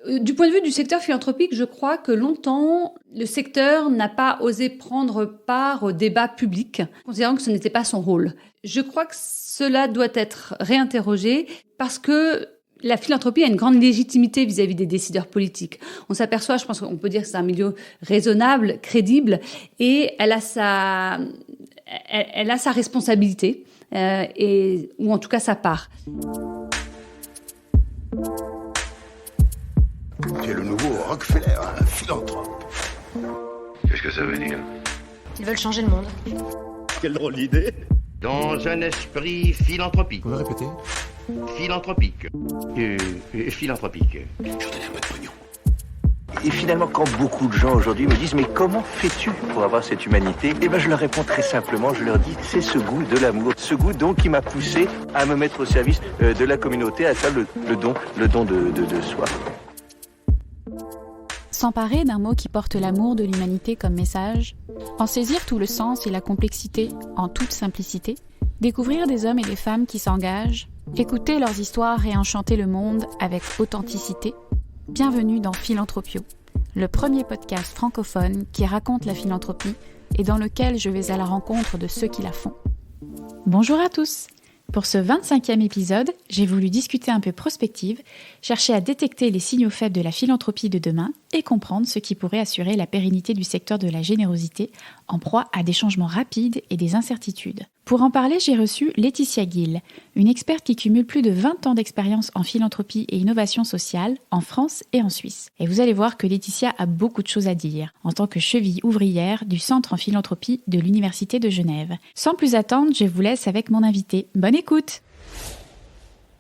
Du point de vue du secteur philanthropique, je crois que longtemps, le secteur n'a pas osé prendre part au débat public, considérant que ce n'était pas son rôle. Je crois que cela doit être réinterrogé parce que la philanthropie a une grande légitimité vis-à-vis des décideurs politiques. On s'aperçoit, je pense qu'on peut dire que c'est un milieu raisonnable, crédible, et elle a sa responsabilité, ou en tout cas sa part. Tu es le nouveau Rockefeller, un philanthrope. Qu'est-ce que ça veut dire? Ils veulent changer le monde. Quelle drôle d'idée. Dans un esprit philanthropique. Vous pouvez répéter? Philanthropique. Philanthropique. Je vous donne un peu de pognon. Et finalement, quand beaucoup de gens aujourd'hui me disent « Mais comment fais-tu pour avoir cette humanité ?» Eh bien, je leur réponds très simplement, je leur dis « C'est ce goût de l'amour. Ce goût, donc, qui m'a poussé à me mettre au service de la communauté, à faire le don de soi. » S'emparer d'un mot qui porte l'amour de l'humanité comme message, en saisir tout le sens et la complexité en toute simplicité, découvrir des hommes et des femmes qui s'engagent, écouter leurs histoires et enchanter le monde avec authenticité. Bienvenue dans Philanthropio, le premier podcast francophone qui raconte la philanthropie et dans lequel je vais à la rencontre de ceux qui la font. Bonjour à tous! Pour ce 25e épisode, j'ai voulu discuter un peu prospective, chercher à détecter les signaux faibles de la philanthropie de demain et comprendre ce qui pourrait assurer la pérennité du secteur de la générosité en proie à des changements rapides et des incertitudes. Pour en parler, j'ai reçu Laetitia Gill, une experte qui cumule plus de 20 ans d'expérience en philanthropie et innovation sociale en France et en Suisse. Et vous allez voir que Laetitia a beaucoup de choses à dire en tant que cheville ouvrière du Centre en philanthropie de l'Université de Genève. Sans plus attendre, je vous laisse avec mon invité. Bonne écoute!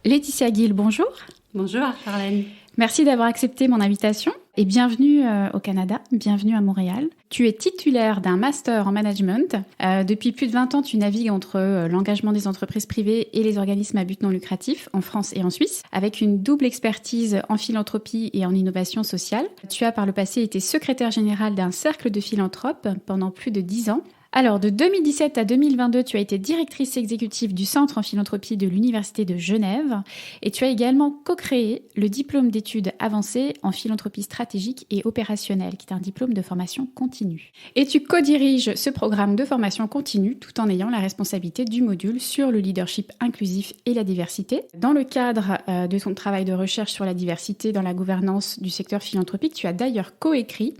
Laetitia Gill, bonjour. Bonjour Charlène. Merci d'avoir accepté mon invitation et bienvenue au Canada, bienvenue à Montréal. Tu es titulaire d'un master en management. Depuis plus de 20 ans, tu navigues entre l'engagement des entreprises privées et les organismes à but non lucratif en France et en Suisse, avec une double expertise en philanthropie et en innovation sociale. Tu as par le passé été secrétaire générale d'un cercle de philanthropes pendant plus de 10 ans. Alors, de 2017 à 2022, tu as été directrice exécutive du Centre en philanthropie de l'Université de Genève et tu as également co-créé le diplôme d'études avancées en philanthropie stratégique et opérationnelle, qui est un diplôme de formation continue. Et tu co-diriges ce programme de formation continue tout en ayant la responsabilité du module sur le leadership inclusif et la diversité. Dans le cadre de ton travail de recherche sur la diversité dans la gouvernance du secteur philanthropique, tu as d'ailleurs co-écrit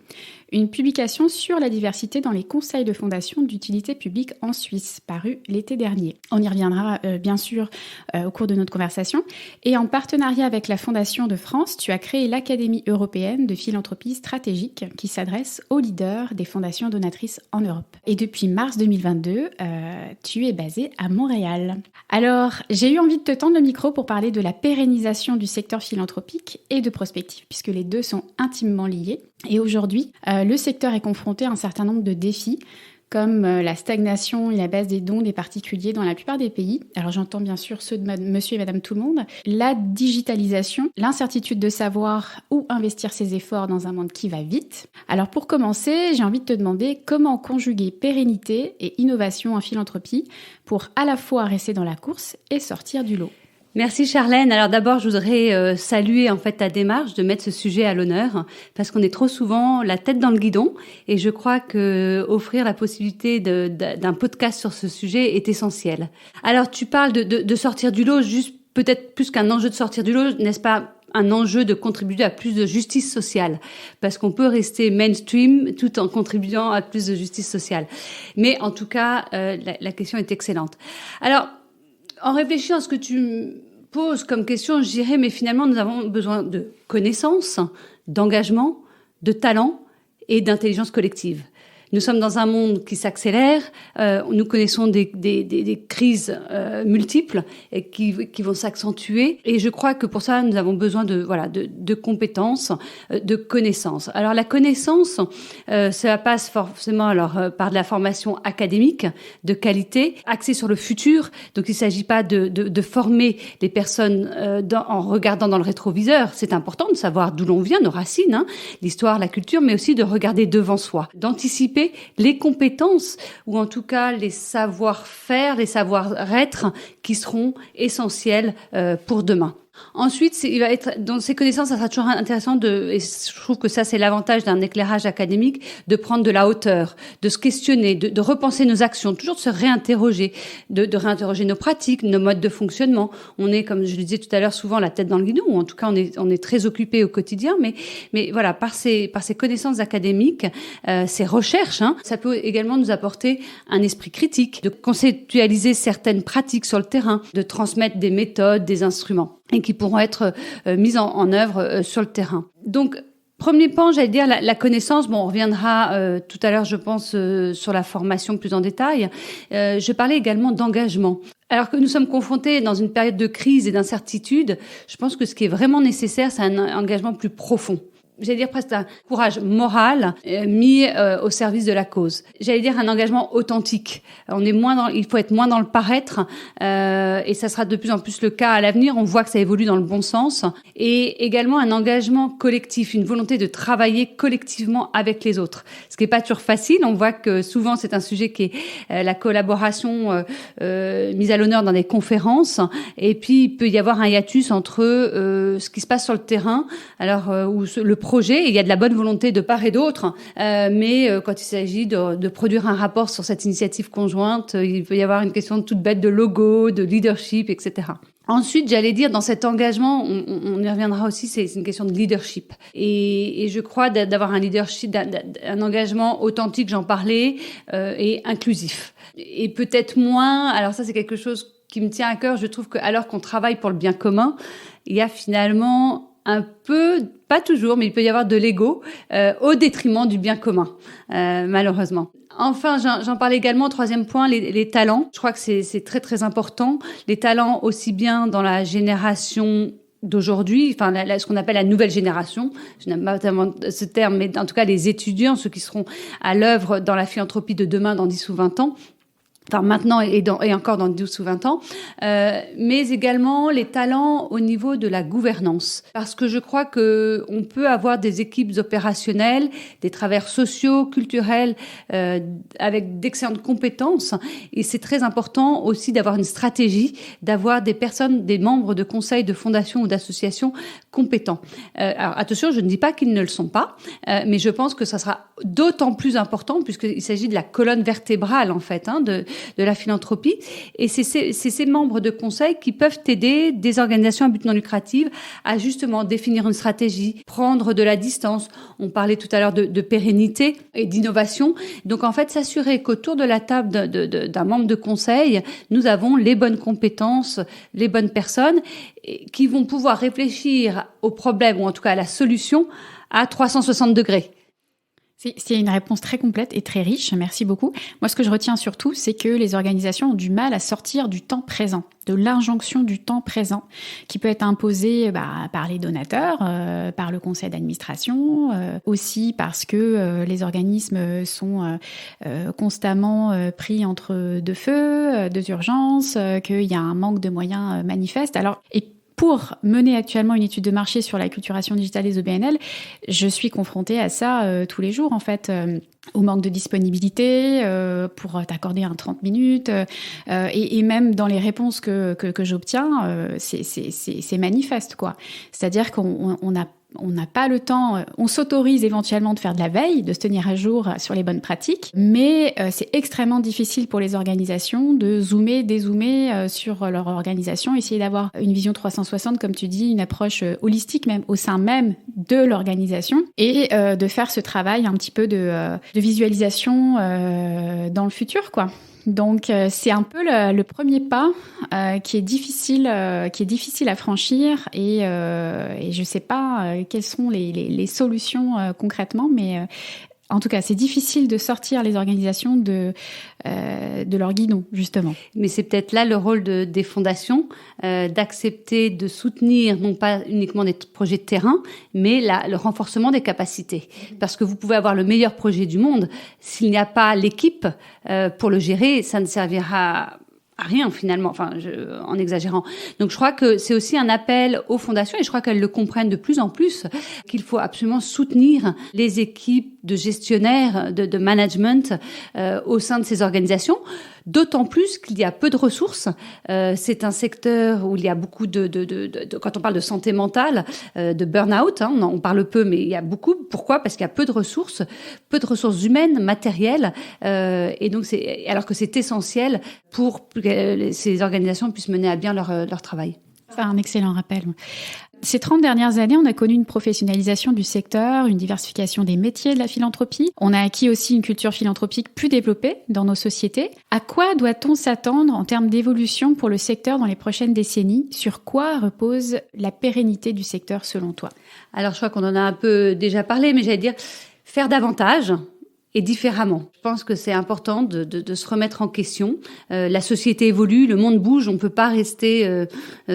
une publication sur la diversité dans les conseils de fondation d'utilité publique en Suisse, parue l'été dernier. On y reviendra bien sûr au cours de notre conversation. Et en partenariat avec la Fondation de France, tu as créé l'Académie européenne de philanthropie stratégique qui s'adresse aux leaders des fondations donatrices en Europe. Et depuis mars 2022, tu es basé à Montréal. Alors, j'ai eu envie de te tendre le micro pour parler de la pérennisation du secteur philanthropique et de prospective, puisque les deux sont intimement liés. Et aujourd'hui, le secteur est confronté à un certain nombre de défis, comme la stagnation et la baisse des dons des particuliers dans la plupart des pays. Alors j'entends bien sûr ceux de monsieur et madame tout le monde. La digitalisation, l'incertitude de savoir où investir ses efforts dans un monde qui va vite. Alors pour commencer, j'ai envie de te demander comment conjuguer pérennité et innovation en philanthropie pour à la fois rester dans la course et sortir du lot. Merci Charlène. Alors d'abord, je voudrais saluer en fait ta démarche de mettre ce sujet à l'honneur parce qu'on est trop souvent la tête dans le guidon et je crois que offrir la possibilité d'un podcast sur ce sujet est essentiel. Alors tu parles de sortir du lot, juste peut-être plus qu'un enjeu de sortir du lot, n'est-ce pas un enjeu de contribuer à plus de justice sociale parce qu'on peut rester mainstream tout en contribuant à plus de justice sociale. Mais en tout cas, la question est excellente. Alors, en réfléchissant à ce que tu me poses comme question, je dirais, mais finalement, nous avons besoin de connaissances, d'engagement, de talent et d'intelligence collective. Nous sommes dans un monde qui s'accélère, nous connaissons des crises multiples et qui vont s'accentuer. Et je crois que pour ça, nous avons besoin de compétences, de connaissances. Alors la connaissance, cela passe forcément par de la formation académique de qualité, axée sur le futur. Donc il ne s'agit pas de former les personnes en regardant dans le rétroviseur. C'est important de savoir d'où l'on vient, nos racines, l'histoire, la culture, mais aussi de regarder devant soi, d'anticiper les compétences ou en tout cas les savoir-faire, les savoir-être qui seront essentiels pour demain. Ensuite, il va être dans ces connaissances, ça sera toujours intéressant et je trouve que ça c'est l'avantage d'un éclairage académique, de prendre de la hauteur, de se questionner, de repenser nos actions, toujours de se réinterroger, de réinterroger nos pratiques, nos modes de fonctionnement. On est, comme je le disais tout à l'heure, souvent la tête dans le guidon, ou en tout cas on est très occupé au quotidien, mais voilà, par ces connaissances académiques, ces recherches, ça peut également nous apporter un esprit critique, de conceptualiser certaines pratiques sur le terrain, de transmettre des méthodes, des instruments, et qui pourront être mises en œuvre sur le terrain. Donc, premier pan, j'allais dire la connaissance. Bon, on reviendra tout à l'heure, je pense, sur la formation plus en détail. Je parlais également d'engagement. Alors que nous sommes confrontés dans une période de crise et d'incertitude, je pense que ce qui est vraiment nécessaire, c'est un engagement plus profond. J'allais dire presque un courage moral mis au service de la cause. J'allais dire un engagement authentique. Il faut être moins dans le paraître, et ça sera de plus en plus le cas à l'avenir. On voit que ça évolue dans le bon sens. Et également un engagement collectif, une volonté de travailler collectivement avec les autres. Ce qui est pas toujours facile. On voit que souvent c'est un sujet qui est la collaboration mise à l'honneur dans des conférences. Et puis il peut y avoir un hiatus entre ce qui se passe sur le terrain, où le projet, il y a de la bonne volonté de part et d'autre, mais quand il s'agit de produire un rapport sur cette initiative conjointe, il peut y avoir une question toute bête de logo, de leadership, etc. Ensuite, j'allais dire, dans cet engagement, on y reviendra aussi, c'est une question de leadership. Et je crois d'avoir un leadership, un engagement authentique, j'en parlais, et inclusif. Et peut-être moins, alors ça c'est quelque chose qui me tient à cœur, je trouve qu'alors qu'on travaille pour le bien commun, il y a finalement un peu, pas toujours, mais il peut y avoir de l'ego au détriment du bien commun, malheureusement. Enfin, j'en parlais également, troisième point, les talents. Je crois que c'est très très important. Les talents aussi bien dans la génération d'aujourd'hui, enfin ce qu'on appelle la nouvelle génération, je n'aime pas tellement ce terme, mais en tout cas les étudiants, ceux qui seront à l'œuvre dans la philanthropie de demain, dans 10 ou 20 ans, enfin maintenant et encore dans 12 ou 20 ans, mais également les talents au niveau de la gouvernance. Parce que je crois que on peut avoir des équipes opérationnelles, des travailleurs sociaux, culturels, avec d'excellentes compétences. Et c'est très important aussi d'avoir une stratégie, d'avoir des personnes, des membres de conseils, de fondations ou d'associations compétents. Alors attention, je ne dis pas qu'ils ne le sont pas, mais je pense que ça sera d'autant plus important puisqu'il s'agit de la colonne vertébrale en fait, de la philanthropie. Et c'est ces membres de conseil qui peuvent aider des organisations à but non lucratif à justement définir une stratégie, prendre de la distance. On parlait tout à l'heure de pérennité et d'innovation. Donc en fait, s'assurer qu'autour de la table d'un membre de conseil, nous avons les bonnes compétences, les bonnes personnes qui vont pouvoir réfléchir au problème ou en tout cas à la solution à 360 degrés. C'est une réponse très complète et très riche, merci beaucoup. Moi, ce que je retiens surtout, c'est que les organisations ont du mal à sortir du temps présent, de l'injonction du temps présent, qui peut être imposée par les donateurs, par le conseil d'administration, aussi parce que les organismes sont constamment pris entre deux feux, deux urgences, qu'il y a un manque de moyens manifeste. Pour mener actuellement une étude de marché sur la culturation digitale des OBNL, je suis confrontée à ça tous les jours, en fait, au manque de disponibilité pour t'accorder un 30 minutes. Et même dans les réponses que j'obtiens, c'est manifeste, quoi. C'est-à-dire qu'on n'a pas le temps, on s'autorise éventuellement de faire de la veille, de se tenir à jour sur les bonnes pratiques, mais c'est extrêmement difficile pour les organisations de dézoomer sur leur organisation, essayer d'avoir une vision 360, comme tu dis, une approche holistique même au sein même de l'organisation et de faire ce travail un petit peu de visualisation dans le futur, quoi. Donc c'est un peu le premier pas qui est difficile à franchir et je sais pas quelles sont les solutions concrètement, mais en tout cas, c'est difficile de sortir les organisations de leur guidon, justement. Mais c'est peut-être là le rôle des fondations, d'accepter de soutenir non pas uniquement des projets de terrain, mais le renforcement des capacités. Parce que vous pouvez avoir le meilleur projet du monde, s'il n'y a pas l'équipe pour le gérer, ça ne servira à rien finalement, en exagérant. Donc je crois que c'est aussi un appel aux fondations, et je crois qu'elles le comprennent de plus en plus, qu'il faut absolument soutenir les équipes de gestionnaire, de management au sein de ces organisations. D'autant plus qu'il y a peu de ressources. C'est un secteur où il y a beaucoup quand on parle de santé mentale, de burn-out, on parle peu, mais il y a beaucoup. Pourquoi ? Parce qu'il y a peu de ressources humaines, matérielles, et donc alors que c'est essentiel pour que ces organisations puissent mener à bien leur travail. C'est un excellent rappel. Ces 30 dernières années, on a connu une professionnalisation du secteur, une diversification des métiers de la philanthropie. On a acquis aussi une culture philanthropique plus développée dans nos sociétés. À quoi doit-on s'attendre en termes d'évolution pour le secteur dans les prochaines décennies ? Sur quoi repose la pérennité du secteur selon toi ? Alors, je crois qu'on en a un peu déjà parlé, mais j'allais dire faire davantage et différemment. Je pense que c'est important de se remettre en question. La société évolue, le monde bouge, on ne peut pas rester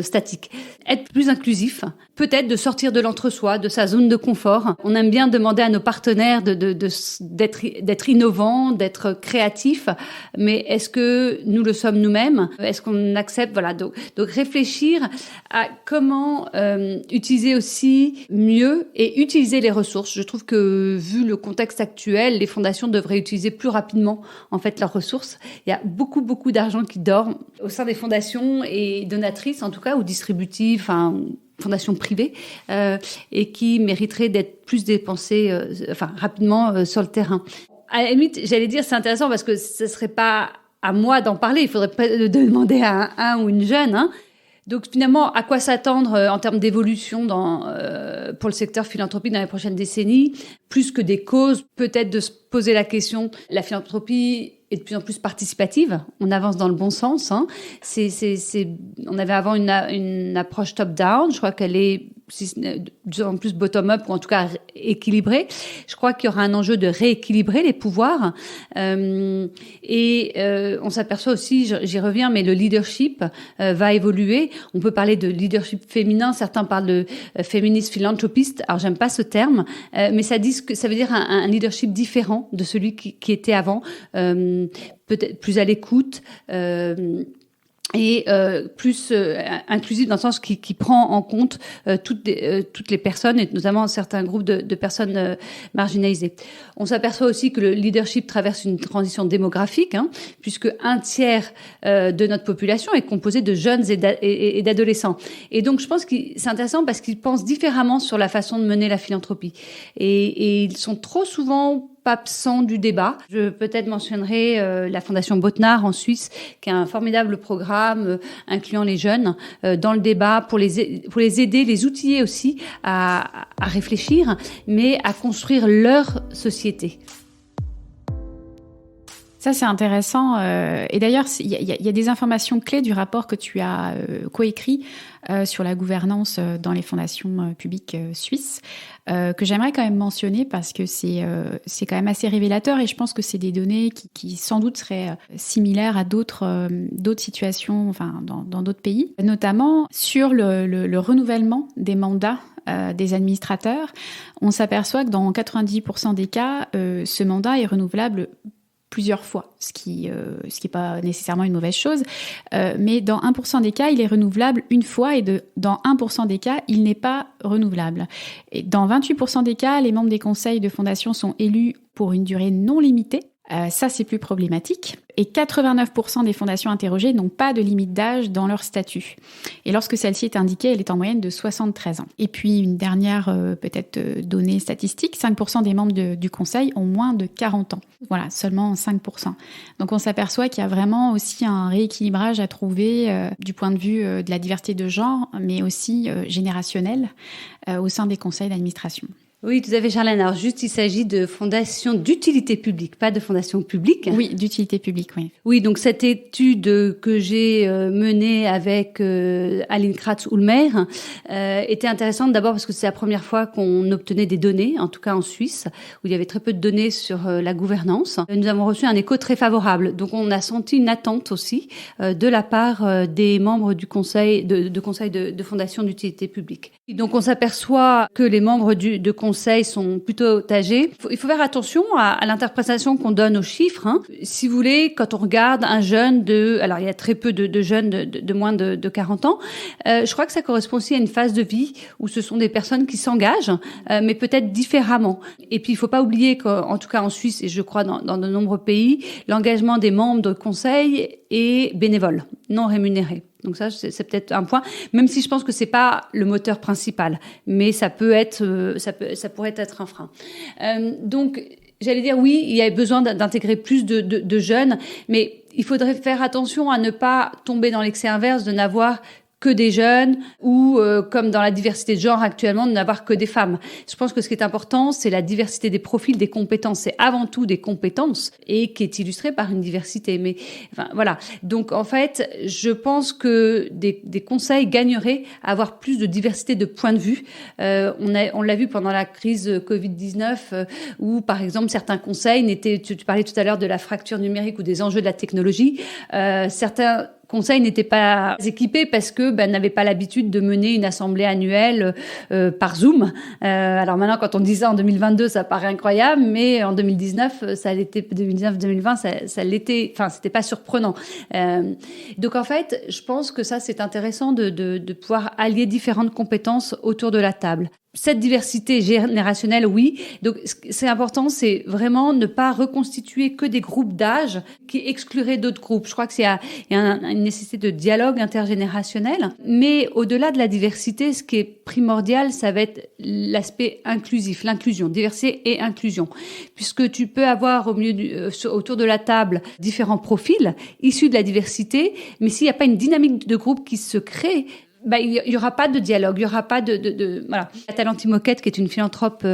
statique. Être plus inclusif, peut-être de sortir de l'entre-soi, de sa zone de confort. On aime bien demander à nos partenaires d'être innovants, d'être créatifs, mais est-ce que nous le sommes nous-mêmes ? Est-ce qu'on accepte ? Voilà, donc réfléchir à comment utiliser aussi mieux et utiliser les ressources. Je trouve que vu le contexte actuel, les fondations devraient utiliser plus rapidement en fait leurs ressources. Il y a beaucoup d'argent qui dort au sein des fondations et donatrices en tout cas ou distributives, fondations privées et qui mériteraient d'être plus dépensées rapidement sur le terrain. À la limite, j'allais dire c'est intéressant parce que ce serait pas à moi d'en parler, il faudrait pas demander à un ou une jeune. Donc finalement, à quoi s'attendre en termes d'évolution pour le secteur philanthropique dans les prochaines décennies ? Plus que des causes, peut-être de se poser la question, la philanthropie est de plus en plus participative, on avance dans le bon sens. On avait avant une approche top-down, je crois qu'elle est de plus en plus bottom-up ou en tout cas équilibrée. Je crois qu'il y aura un enjeu de rééquilibrer les pouvoirs on s'aperçoit aussi, j'y reviens, mais le leadership va évoluer. On peut parler de leadership féminin, certains parlent de féministe philanthropiste. Alors j'aime pas ce terme, mais ça veut dire un leadership différent de celui qui était avant, peut-être plus à l'écoute. Et plus inclusif dans le sens qui prend en compte toutes les personnes et notamment certains groupes de personnes marginalisées. On s'aperçoit aussi que le leadership traverse une transition démographique, puisque un tiers de notre population est composé de jeunes et d'adolescents. Et donc je pense que c'est intéressant parce qu'ils pensent différemment sur la façon de mener la philanthropie. Et ils sont trop souvent absent du débat. Je peut-être mentionnerai la Fondation Botnar en Suisse, qui a un formidable programme incluant les jeunes dans le débat pour les aider, les outiller aussi à réfléchir, mais à construire leur société. Ça, c'est intéressant. Et d'ailleurs, il y a des informations clés du rapport que tu as coécrit sur la gouvernance dans les fondations publiques suisses, que j'aimerais quand même mentionner parce que c'est quand même assez révélateur et je pense que c'est des données qui sans doute seraient similaires à d'autres situations, dans d'autres pays, notamment sur le renouvellement des mandats des administrateurs. On s'aperçoit que dans 90% des cas, ce mandat est renouvelable plusieurs fois, ce qui est pas nécessairement une mauvaise chose, mais dans 1% des cas, il est renouvelable une fois et dans 1% des cas, il n'est pas renouvelable. Et dans 28% des cas, les membres des conseils de fondation sont élus pour une durée non limitée. Ça, c'est plus problématique. Et 89% des fondations interrogées n'ont pas de limite d'âge dans leur statut. Et lorsque celle-ci est indiquée, elle est en moyenne de 73 ans. Et puis, une dernière donnée statistique, 5% des membres du conseil ont moins de 40 ans. Voilà, seulement 5%. Donc, on s'aperçoit qu'il y a vraiment aussi un rééquilibrage à trouver du point de vue de la diversité de genre, mais aussi générationnel au sein des conseils d'administration. Oui, tout à fait, Charlène. Alors juste, il s'agit de fondations d'utilité publique, pas de fondations publiques. Oui, d'utilité publique, oui. Oui, donc cette étude que j'ai menée avec Aline Kratz-Ulmer était intéressante d'abord parce que c'est la première fois qu'on obtenait des données, en tout cas en Suisse, où il y avait très peu de données sur la gouvernance. Nous avons reçu un écho très favorable. Donc on a senti une attente aussi de la part des membres du conseil de fondations d'utilité publique. Donc on s'aperçoit que les membres de conseil sont plutôt âgés. Il faut faire attention à l'interprétation qu'on donne aux chiffres. Si vous voulez, quand on regarde un jeune alors il y a très peu de jeunes de moins de 40 ans, je crois que ça correspond aussi à une phase de vie où ce sont des personnes qui s'engagent, mais peut-être différemment. Et puis il faut pas oublier qu'en tout cas en Suisse, et je crois dans de nombreux pays, l'engagement des membres de conseil est bénévole, non rémunéré. Donc ça, c'est peut-être un point, même si je pense que c'est pas le moteur principal, mais ça pourrait être un frein. Donc, j'allais dire oui, il y a besoin d'intégrer plus de jeunes, mais il faudrait faire attention à ne pas tomber dans l'excès inverse de n'avoir que des jeunes ou, comme dans la diversité de genre actuellement, de n'avoir que des femmes. Je pense que ce qui est important, c'est la diversité des profils, des compétences. C'est avant tout des compétences et qui est illustrée par une diversité. Mais enfin, voilà. Donc en fait, je pense que des conseils gagneraient à avoir plus de diversité de points de vue. On l'a vu pendant la crise Covid-19 où, par exemple, certains conseils tu parlais tout à l'heure de la fracture numérique ou des enjeux de la technologie. Certains conseils n'étaient pas équipés parce que n'avaient pas l'habitude de mener une assemblée annuelle par Zoom. Alors maintenant, quand on dit ça en 2022, ça paraît incroyable, mais en 2019, ça l'était. 2019-2020, ça l'était. Enfin, c'était pas surprenant. Donc en fait, je pense que ça, c'est intéressant de pouvoir allier différentes compétences autour de la table. Cette diversité générationnelle, oui. Donc, c'est important, c'est vraiment ne pas reconstituer que des groupes d'âge qui excluraient d'autres groupes. Je crois qu'il y a une nécessité de dialogue intergénérationnel. Mais au-delà de la diversité, ce qui est primordial, ça va être l'aspect inclusif, l'inclusion, diversité et inclusion. Puisque tu peux avoir autour de la table différents profils issus de la diversité, mais s'il n'y a pas une dynamique de groupe qui se crée, il y aura pas de dialogue, il y aura pas voilà. Talenti Moquette, qui est une philanthrope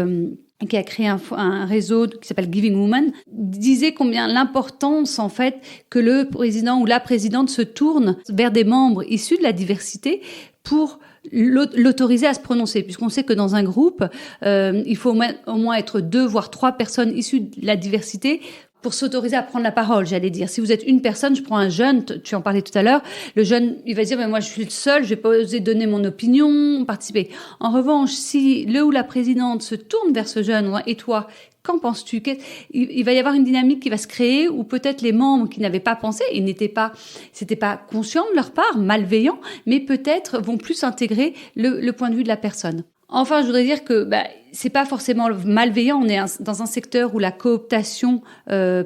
qui a créé un réseau qui s'appelle Giving Women, disait combien l'importance en fait que le président ou la présidente se tourne vers des membres issus de la diversité pour l'autoriser à se prononcer, puisqu'on sait que dans un groupe, il faut au moins être 2 voire 3 personnes issues de la diversité pour s'autoriser à prendre la parole, j'allais dire. Si vous êtes une personne, je prends un jeune, tu en parlais tout à l'heure, le jeune, il va dire, mais moi je suis le seul, je vais pas oser donner mon opinion, participer. En revanche, si le ou la présidente se tourne vers ce jeune, et toi, qu'en penses-tu? Il va y avoir une dynamique qui va se créer où peut-être les membres qui n'avaient pas pensé et c'était pas conscient de leur part, malveillant, mais peut-être vont plus intégrer le point de vue de la personne. Enfin, je voudrais dire que c'est pas forcément malveillant. On est dans un secteur où la cooptation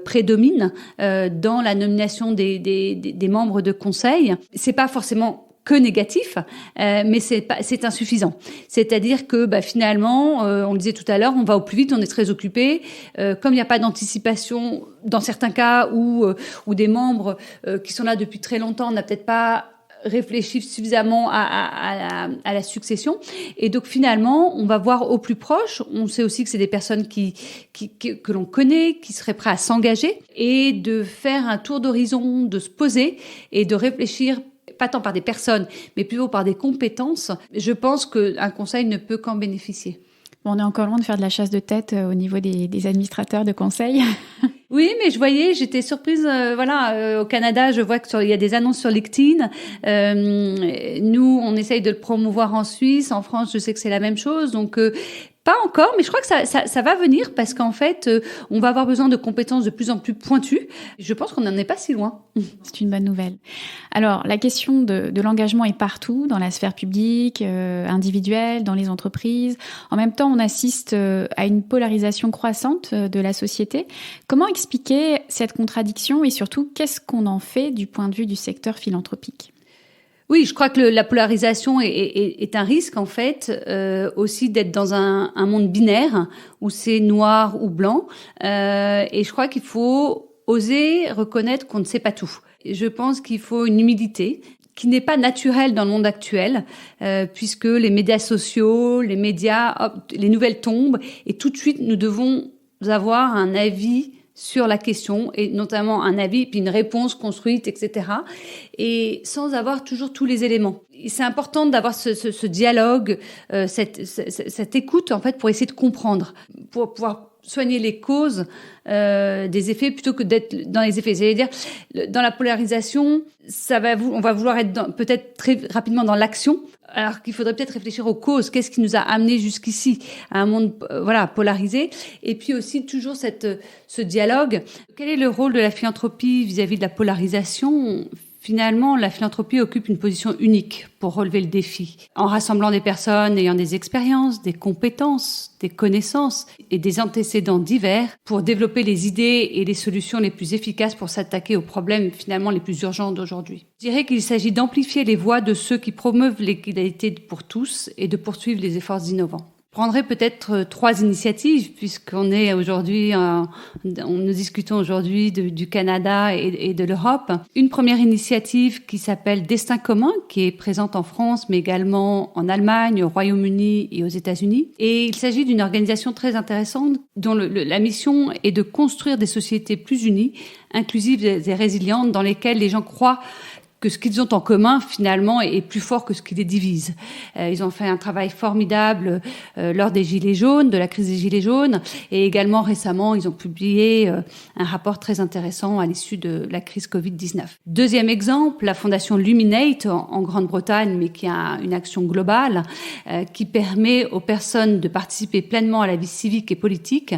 prédomine dans la nomination des membres de conseil. C'est pas forcément que négatif, mais c'est insuffisant. C'est-à-dire que finalement, on le disait tout à l'heure, on va au plus vite, on est très occupé. Comme il n'y a pas d'anticipation, dans certains cas où des membres qui sont là depuis très longtemps, on n'a peut-être pas réfléchir suffisamment à la succession. Et donc, finalement, on va voir au plus proche. On sait aussi que c'est des personnes que l'on connaît, qui seraient prêts à s'engager et de faire un tour d'horizon, de se poser et de réfléchir pas tant par des personnes, mais plutôt par des compétences. Je pense qu'un conseil ne peut qu'en bénéficier. Bon, on est encore loin de faire de la chasse de tête au niveau des administrateurs de conseil. Oui, mais j'étais surprise, au Canada, je vois qu'il y a des annonces sur LinkedIn. Nous, on essaye de le promouvoir en Suisse. En France, je sais que c'est la même chose. Donc, pas encore, mais je crois que ça va venir parce qu'en fait, on va avoir besoin de compétences de plus en plus pointues. Je pense qu'on n'en est pas si loin. C'est une bonne nouvelle. Alors, la question de l'engagement est partout, dans la sphère publique, individuelle, dans les entreprises. En même temps, on assiste à une polarisation croissante de la société. Comment expliquer cette contradiction et surtout, qu'est-ce qu'on en fait du point de vue du secteur philanthropique ? Oui, je crois que la polarisation est un risque, en fait, aussi d'être dans un monde binaire où c'est noir ou blanc. Et je crois qu'il faut oser reconnaître qu'on ne sait pas tout. Et je pense qu'il faut une humilité qui n'est pas naturelle dans le monde actuel, puisque les médias sociaux, les médias, les nouvelles tombent, et tout de suite, nous devons avoir un avis sur la question, et notamment un avis, puis une réponse construite, etc. Et sans avoir toujours tous les éléments. Et c'est important d'avoir ce dialogue, cette écoute, en fait, pour essayer de comprendre, pour pouvoir soigner les causes des effets plutôt que d'être dans les effets. C'est-à-dire, dans la polarisation, on va vouloir être peut-être très rapidement dans l'action, alors qu'il faudrait peut-être réfléchir aux causes. Qu'est-ce qui nous a amené jusqu'ici à un monde polarisé? Et puis aussi toujours ce dialogue. Quel est le rôle de la philanthropie vis-à-vis de la polarisation? Finalement, la philanthropie occupe une position unique pour relever le défi, en rassemblant des personnes ayant des expériences, des compétences, des connaissances et des antécédents divers pour développer les idées et les solutions les plus efficaces pour s'attaquer aux problèmes finalement les plus urgents d'aujourd'hui. Je dirais qu'il s'agit d'amplifier les voix de ceux qui promeuvent l'égalité pour tous et de poursuivre les efforts innovants. Je prendrai peut-être 3 initiatives puisqu'on est aujourd'hui, nous discutons aujourd'hui du Canada et de l'Europe. Une première initiative qui s'appelle Destin commun, qui est présente en France, mais également en Allemagne, au Royaume-Uni et aux États-Unis. Et il s'agit d'une organisation très intéressante dont la mission est de construire des sociétés plus unies, inclusives et résilientes, dans lesquelles les gens croient que ce qu'ils ont en commun, finalement, est plus fort que ce qui les divise. Ils ont fait un travail formidable lors des Gilets jaunes, de la crise des Gilets jaunes, et également récemment, ils ont publié un rapport très intéressant à l'issue de la crise Covid-19. Deuxième exemple, la fondation Luminate en Grande-Bretagne, mais qui a une action globale, qui permet aux personnes de participer pleinement à la vie civique et politique,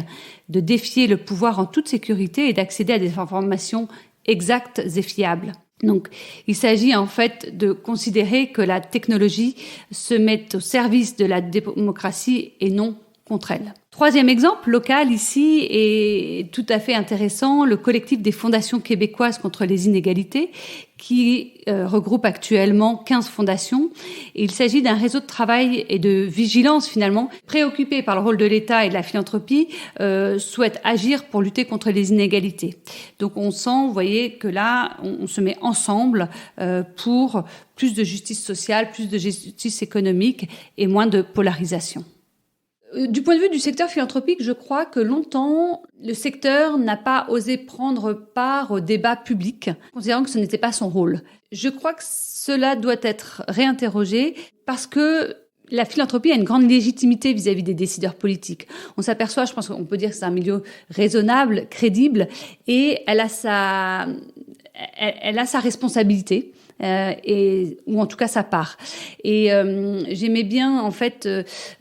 de défier le pouvoir en toute sécurité et d'accéder à des informations exactes et fiables. Donc, il s'agit en fait de considérer que la technologie se met au service de la démocratie et non contre elle. Troisième exemple local ici est tout à fait intéressant, le collectif des fondations québécoises contre les inégalités qui regroupe actuellement 15 fondations. Et il s'agit d'un réseau de travail et de vigilance finalement, préoccupé par le rôle de l'État et de la philanthropie, souhaite agir pour lutter contre les inégalités. Donc on sent, vous voyez, que là, on se met ensemble pour plus de justice sociale, plus de justice économique et moins de polarisation. Du point de vue du secteur philanthropique, je crois que longtemps, le secteur n'a pas osé prendre part au débat public, considérant que ce n'était pas son rôle. Je crois que cela doit être réinterrogé parce que la philanthropie a une grande légitimité vis-à-vis des décideurs politiques. On s'aperçoit, je pense qu'on peut dire que c'est un milieu raisonnable, crédible, et elle a sa responsabilité. Ou en tout cas sa part. Et j'aimais bien en fait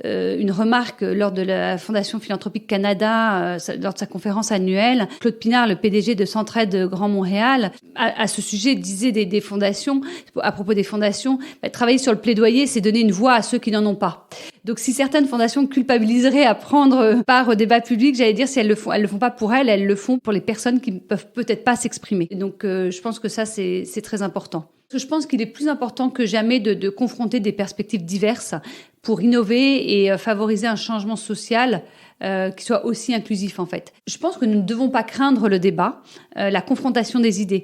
une remarque lors de la Fondation Philanthropique Canada, lors de sa conférence annuelle. Claude Pinard, le PDG de Centraide Grand Montréal, à ce sujet disait des fondations, à propos des fondations, travailler sur le plaidoyer, c'est donner une voix à ceux qui n'en ont pas. Donc si certaines fondations culpabiliseraient à prendre part au débat public, j'allais dire si elles le font pas pour elles le font pour les personnes qui ne peuvent peut-être pas s'exprimer. Et donc je pense que ça c'est très important. Je pense qu'il est plus important que jamais de confronter des perspectives diverses pour innover et favoriser un changement social qui soit aussi inclusif en fait. Je pense que nous ne devons pas craindre le débat, la confrontation des idées,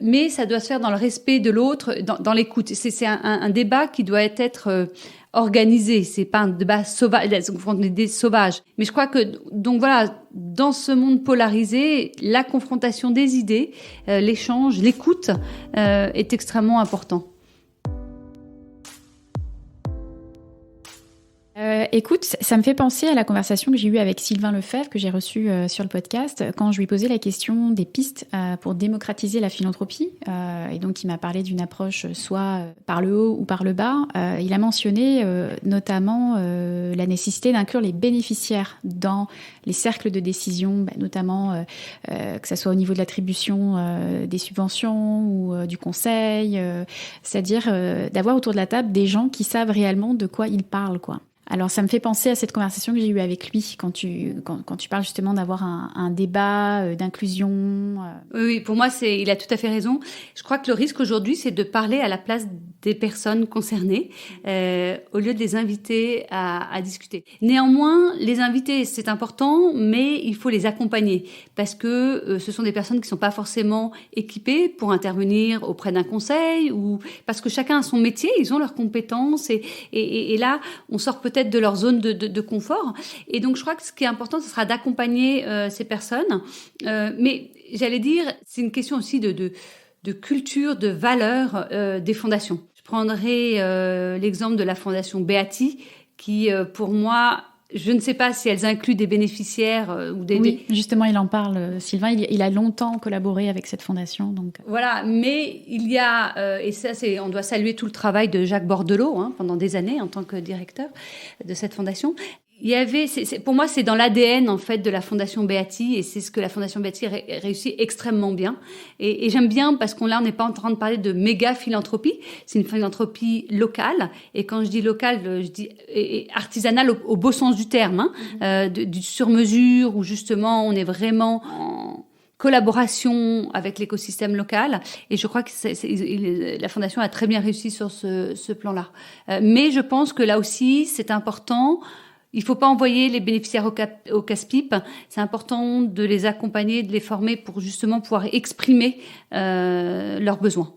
mais ça doit se faire dans le respect de l'autre, dans l'écoute. C'est un débat qui doit être organisé, c'est pas un débat sauvage, des idées sauvages. Mais je crois que, donc voilà, dans ce monde polarisé, la confrontation des idées, l'échange, l'écoute est extrêmement important. Écoute, ça me fait penser à la conversation que j'ai eue avec Sylvain Lefebvre, que j'ai reçu sur le podcast, quand je lui posais la question des pistes pour démocratiser la philanthropie. Et donc, il m'a parlé d'une approche soit par le haut ou par le bas. Il a mentionné notamment la nécessité d'inclure les bénéficiaires dans les cercles de décision, notamment que ça soit au niveau de l'attribution des subventions ou du conseil, c'est-à-dire d'avoir autour de la table des gens qui savent réellement de quoi ils parlent, quoi. Alors, ça me fait penser à cette conversation que j'ai eue avec lui quand tu parles justement d'avoir un débat d'inclusion. Oui, pour moi, il a tout à fait raison. Je crois que le risque aujourd'hui, c'est de parler à la place des personnes concernées au lieu de les inviter à discuter. Néanmoins, les inviter, c'est important, mais il faut les accompagner parce que ce sont des personnes qui ne sont pas forcément équipées pour intervenir auprès d'un conseil ou parce que chacun a son métier, ils ont leurs compétences et là, on sort peut-être de leur zone de confort. Et donc, je crois que ce qui est important, ce sera d'accompagner ces personnes. Mais j'allais dire, c'est une question aussi de culture, de valeur des fondations. Je prendrai l'exemple de la fondation Beati, qui, pour moi, Je ne sais pas si elles incluent des bénéficiaires ou des... Oui, justement, il en parle, Sylvain. Il a longtemps collaboré avec cette fondation. Donc. Voilà, mais il y a, et ça, on doit saluer tout le travail de Jacques Bordelot pendant des années en tant que directeur de cette fondation. Il y avait, pour moi, c'est dans l'ADN en fait de la Fondation Beati, et c'est ce que la Fondation Beati réussit extrêmement bien. Et j'aime bien parce qu'on n'est pas en train de parler de méga philanthropie, c'est une philanthropie locale. Et quand je dis locale, je dis artisanale au beau sens du terme, du sur-mesure, où justement on est vraiment en collaboration avec l'écosystème local. Et je crois que la Fondation a très bien réussi sur ce plan-là. Mais je pense que là aussi, c'est important. Il ne faut pas envoyer les bénéficiaires au casse-pipe. C'est important de les accompagner, de les former pour justement pouvoir exprimer leurs besoins.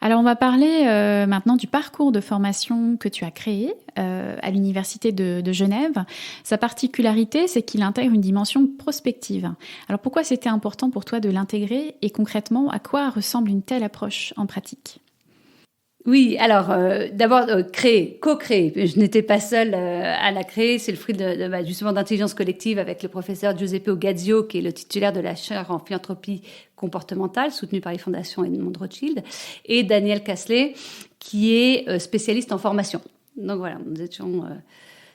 Alors, on va parler maintenant du parcours de formation que tu as créé à l'Université de Genève. Sa particularité, c'est qu'il intègre une dimension prospective. Alors, pourquoi c'était important pour toi de l'intégrer et concrètement, à quoi ressemble une telle approche en pratique ? Oui, alors d'abord co-créer. Je n'étais pas seule à la créer. C'est le fruit justement d'intelligence collective avec le professeur Giuseppe Ogazio, qui est le titulaire de la chaire en philanthropie comportementale, soutenue par les fondations Edmond Rothschild, et Daniel Casley, qui est spécialiste en formation. Donc voilà, nous étions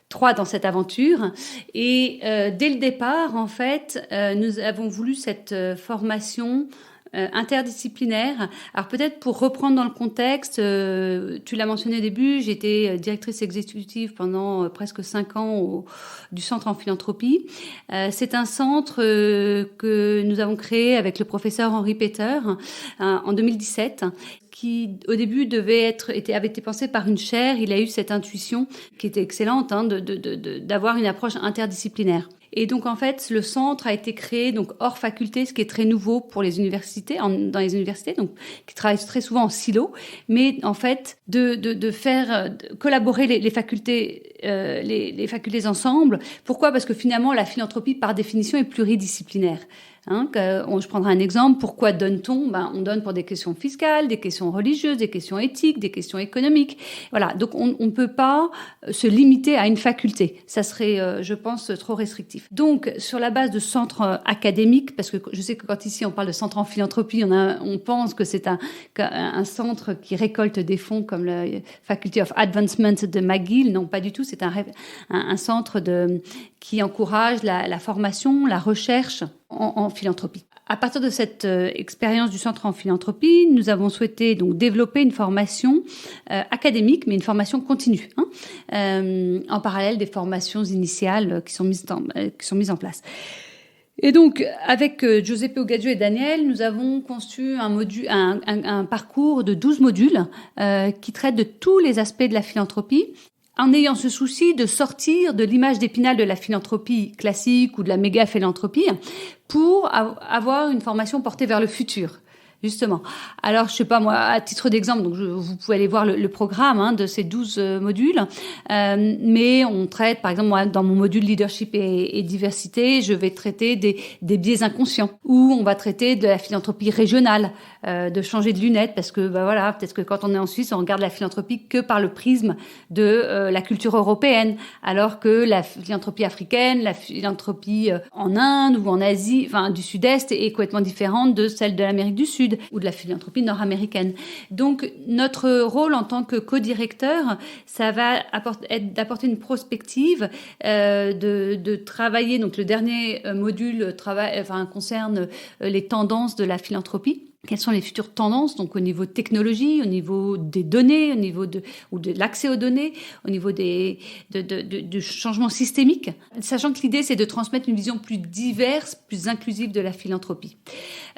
3 dans cette aventure. Et dès le départ, en fait, nous avons voulu cette formation interdisciplinaire. Alors peut-être pour reprendre dans le contexte, tu l'as mentionné au début, j'étais directrice exécutive pendant presque 5 ans du Centre en philanthropie. C'est un centre que nous avons créé avec le professeur Henri Peter en 2017, qui au début avait été pensé par une chaire. Il a eu cette intuition qui était excellente d'avoir une approche interdisciplinaire. Et donc, en fait, le centre a été créé donc hors faculté, ce qui est très nouveau pour les universités, dans les universités, donc qui travaillent très souvent en silo, mais en fait, de faire collaborer les facultés, les facultés ensemble. Pourquoi ? Parce que finalement, la philanthropie, par définition, est pluridisciplinaire. Je prendrai un exemple. Pourquoi donne-t-on ? On donne pour des questions fiscales, des questions religieuses, des questions éthiques, des questions économiques. Voilà. Donc, on ne peut pas se limiter à une faculté. Ça serait, je pense, trop restrictif. Donc, sur la base de centres académiques, parce que je sais que quand ici on parle de centre en philanthropie, on pense que c'est un centre qui récolte des fonds comme le Faculty of Advancement de McGill. Non, pas du tout. C'est un centre qui encourage la formation, la recherche en philanthropie. À partir de cette expérience du centre en philanthropie, nous avons souhaité donc développer une formation académique, mais une formation continue, en parallèle des formations initiales qui sont mises en place. Et donc, avec Giuseppe Ogazio et Daniel, nous avons conçu un parcours de 12 modules qui traitent de tous les aspects de la philanthropie, en ayant ce souci de sortir de l'image d'Épinal de la philanthropie classique ou de la méga-philanthropie pour avoir une formation portée vers le futur. Justement. Alors, je sais pas, moi, à titre d'exemple, donc vous pouvez aller voir le programme de ces 12 modules. Mais on traite, par exemple, moi, dans mon module leadership et diversité, je vais traiter des biais inconscients. Ou on va traiter de la philanthropie régionale, de changer de lunettes, parce que, voilà, peut-être que quand on est en Suisse, on regarde la philanthropie que par le prisme de la culture européenne, alors que la philanthropie africaine, la philanthropie en Inde ou en Asie, enfin, du Sud-Est est complètement différente de celle de l'Amérique du Sud ou de la philanthropie nord-américaine. Donc, notre rôle en tant que co-directeur, ça va être d'apporter une prospective, de travailler. Donc, le dernier module concerne les tendances de la philanthropie. Quelles sont les futures tendances, donc au niveau technologie, au niveau des données, au niveau de l'accès aux données, au niveau du changement systémique, sachant que l'idée c'est de transmettre une vision plus diverse, plus inclusive de la philanthropie.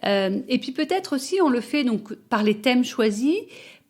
Et puis peut-être aussi on le fait donc par les thèmes choisis,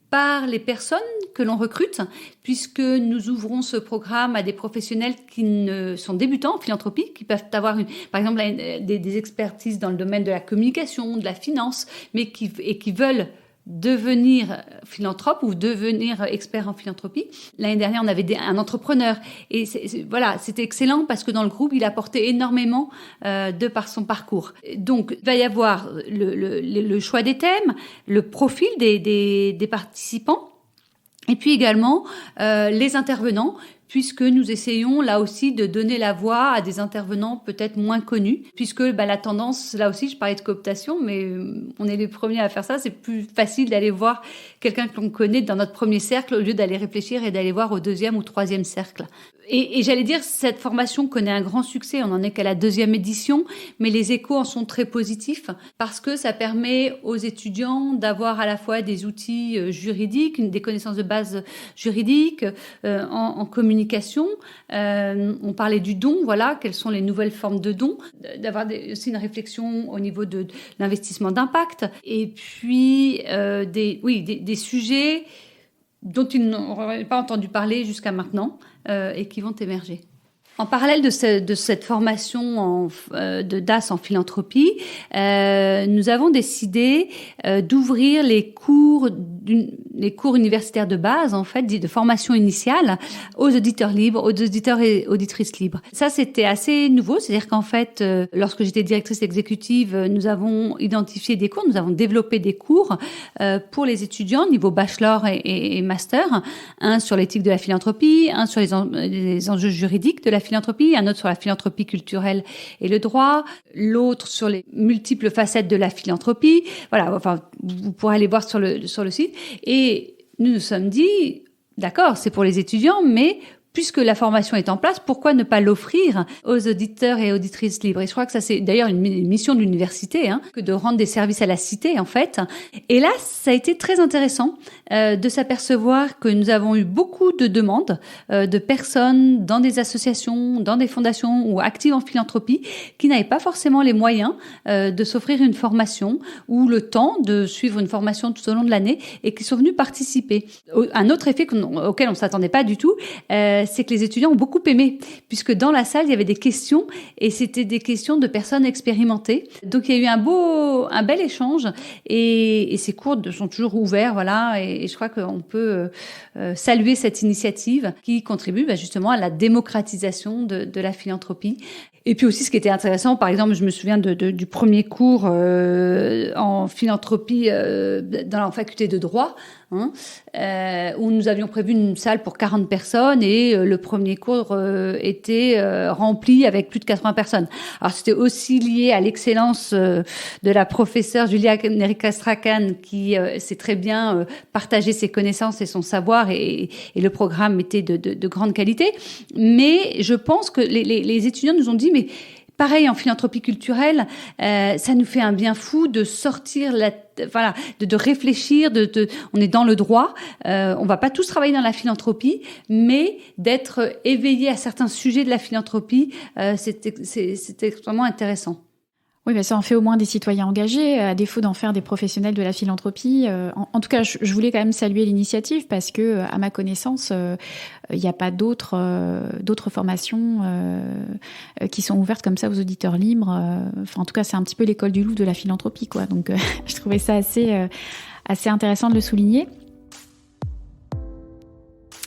par les personnes que l'on recrute, puisque nous ouvrons ce programme à des professionnels qui sont débutants en philanthropie, qui peuvent avoir, par exemple, des expertises dans le domaine de la communication, de la finance, mais qui veulent devenir philanthrope ou devenir expert en philanthropie. L'année dernière, on avait un entrepreneur. Et c'était excellent parce que dans le groupe, il apportait énormément de par son parcours. Donc, il va y avoir le choix des thèmes, le profil des participants, et puis également les intervenants, puisque nous essayons là aussi de donner la voix à des intervenants peut-être moins connus, puisque la tendance, là aussi je parlais de cooptation, mais on est les premiers à faire ça, c'est plus facile d'aller voir quelqu'un que l'on connaît dans notre premier cercle au lieu d'aller réfléchir et d'aller voir au deuxième ou troisième cercle. Et j'allais dire, cette formation connaît un grand succès, on n'en est qu'à la 2e édition, mais les échos en sont très positifs parce que ça permet aux étudiants d'avoir à la fois des outils juridiques, des connaissances de base juridiques, en communication. On parlait du don, voilà, quelles sont les nouvelles formes de dons, d'avoir aussi une réflexion au niveau de l'investissement d'impact, et puis des sujets dont ils n'auraient pas entendu parler jusqu'à maintenant et qui vont émerger. En parallèle de cette formation de DAS en philanthropie, nous avons décidé d'ouvrir les cours universitaires de base, en fait, de formation initiale, aux auditeurs libres, aux auditeurs et auditrices libres. Ça, c'était assez nouveau, c'est-à-dire qu'en fait, lorsque j'étais directrice exécutive, nous avons identifié des cours, nous avons développé des cours pour les étudiants niveau bachelor et master, un sur l'éthique de la philanthropie, un sur les enjeux juridiques de la philanthropie, un autre sur la philanthropie culturelle et le droit, l'autre sur les multiples facettes de la philanthropie. Voilà, enfin, vous pourrez aller voir sur le site. Et nous sommes dit, d'accord, c'est pour les étudiants, mais puisque la formation est en place, pourquoi ne pas l'offrir aux auditeurs et auditrices libres? Et je crois que ça, c'est d'ailleurs une mission de l'université, que de rendre des services à la cité, en fait. Et là, ça a été très intéressant de s'apercevoir que nous avons eu beaucoup de demandes de personnes dans des associations, dans des fondations ou actives en philanthropie qui n'avaient pas forcément les moyens de s'offrir une formation ou le temps de suivre une formation tout au long de l'année et qui sont venus participer. Un autre effet auquel on ne s'attendait pas du tout, c'est que les étudiants ont beaucoup aimé, puisque dans la salle, il y avait des questions, et c'était des questions de personnes expérimentées. Donc, il y a eu un bel échange, et ces cours sont toujours ouverts, voilà, et je crois qu'on peut saluer cette initiative qui contribue justement à la démocratisation de la philanthropie. Et puis aussi, ce qui était intéressant, par exemple, je me souviens du premier cours en philanthropie dans la faculté de droit, où nous avions prévu une salle pour 40 personnes et le premier cours était rempli avec plus de 80 personnes. Alors, c'était aussi lié à l'excellence de la professeure Julia Nerika-Strachan qui sait très bien partager ses connaissances et son savoir, et le programme était de grande qualité. Mais je pense que les étudiants nous ont dit, mais pareil, en philanthropie culturelle, ça nous fait un bien fou de sortir de réfléchir, on est dans le droit, on va pas tous travailler dans la philanthropie, mais d'être éveillé à certains sujets de la philanthropie, c'était extrêmement intéressant. Oui, ça en fait au moins des citoyens engagés, à défaut d'en faire des professionnels de la philanthropie. En tout cas, je voulais quand même saluer l'initiative parce que, à ma connaissance, il n'y a pas d'autres formations qui sont ouvertes comme ça aux auditeurs libres. Enfin, en tout cas, c'est un petit peu l'école du loup de la philanthropie, quoi. Donc, je trouvais ça assez intéressant de le souligner.